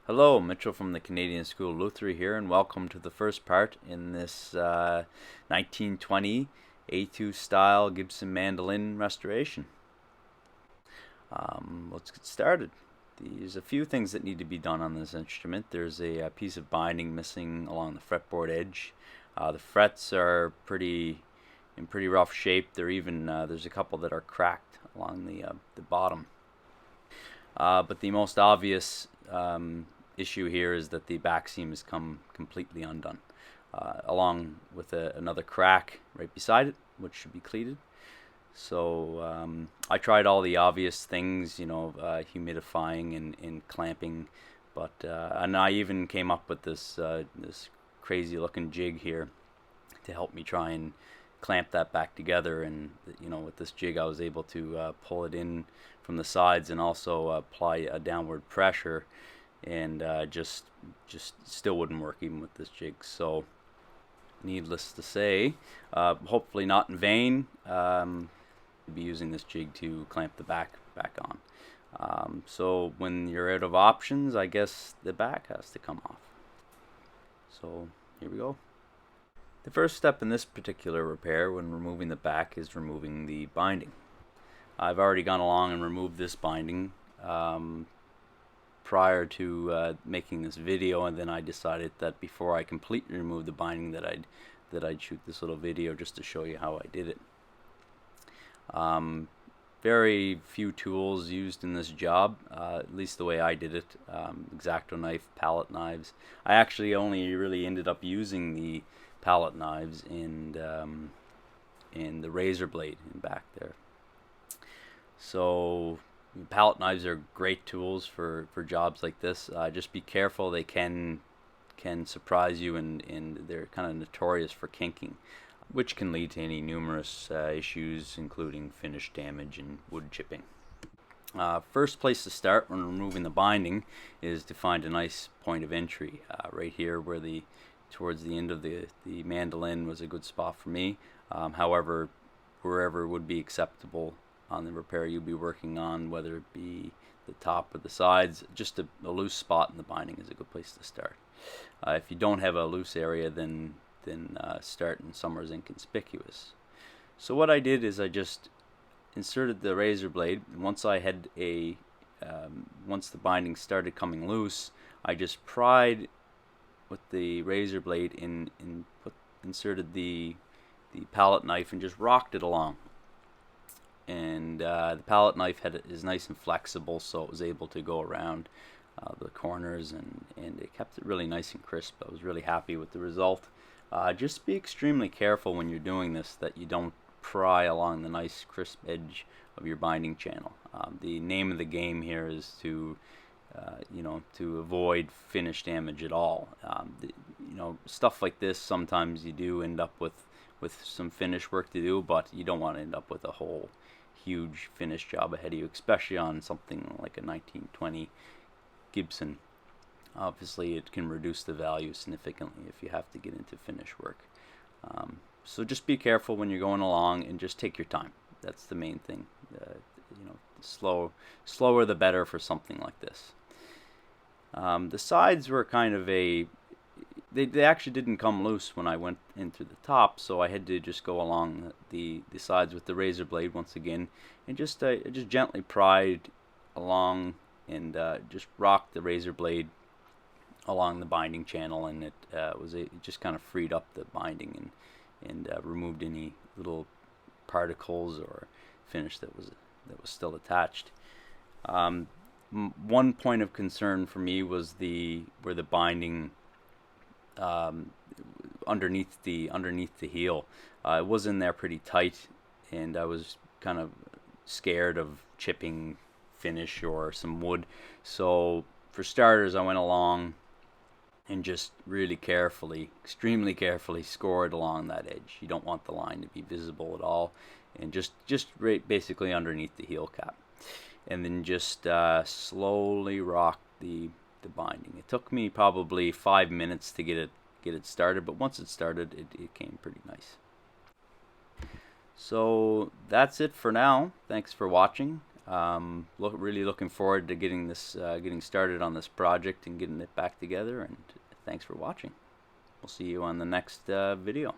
Hello, Mitchell from the Canadian School of Luthery here, and welcome to the first part in this 1920 A2 style Gibson mandolin restoration. Let's get started. There's a few things that need to be done on this instrument. There's a piece of binding missing along the fretboard edge. The frets are in pretty rough shape. There's a couple that are cracked along the bottom. But the most obvious issue here is that the back seam has come completely undone, along with another crack right beside it, which should be cleated. So I tried all the obvious things, humidifying and clamping, and I even came up with this crazy-looking jig here to help me try and clamp that back together. And with this jig, I was able to pull it in from the sides and also apply a downward pressure, and just still wouldn't work even with this jig. So needless to say, hopefully not in vain, be using this jig to clamp the back on. So when you're out of options, I guess the back has to come off. So here we go. The first step in this particular repair when removing the back is removing the binding. I've already gone along and removed this binding prior to making this video, and then I decided that before I completely remove the binding that I'd shoot this little video just to show you how I did it. Very few tools used in this job, at least the way I did it. X-Acto knife, palette knives. I actually only really ended up using the palette knives and the razor blade in back there. So palette knives are great tools for jobs like this. Just be careful; they can surprise you, and they're kind of notorious for kinking, which can lead to any numerous issues, including finish damage and wood chipping. First place to start when removing the binding is to find a nice point of entry. Right here, where towards the end of the mandolin was a good spot for me. However, wherever would be acceptable on the repair you'll be working on, whether it be the top or the sides, just a loose spot in the binding is a good place to start. If you don't have a loose area, then start in somewhere inconspicuous. So what I did is I just inserted the razor blade, and once the binding started coming loose, I just pried with the razor blade inserted the palette knife and just rocked it along. And the palette knife is nice and flexible, so it was able to go around the corners, and it kept it really nice and crisp. I was really happy with the result. Just be extremely careful when you're doing this that you don't pry along the nice crisp edge of your binding channel. The name of the game here is to avoid finish damage at all. Stuff like this, sometimes you do end up with some finish work to do, but you don't want to end up with a whole huge finish job ahead of you, especially on something like a 1920 Gibson. Obviously, it can reduce the value significantly if you have to get into finish work. So just be careful when you're going along, and just take your time. That's the main thing. Slower the better for something like this. The sides were kind of they actually didn't come loose when I went into the top, so I had to just go along the sides with the razor blade once again, and just gently pried along, and just rocked the razor blade along the binding channel, and it just kind of freed up the binding and removed any little particles or finish that was still attached. One point of concern for me was where the binding underneath the heel. It was in there pretty tight, and I was kind of scared of chipping finish or some wood. So for starters, I went along and just really carefully, extremely carefully, scored along that edge. You don't want the line to be visible at all, and just right basically underneath the heel cap, and then just slowly rock the binding. It took me probably 5 minutes to get it started, but once it started, it came pretty nice. So that's it for now. Thanks for watching. Really looking forward to getting started on this project and getting it back together. And thanks for watching. We'll see you on the next video.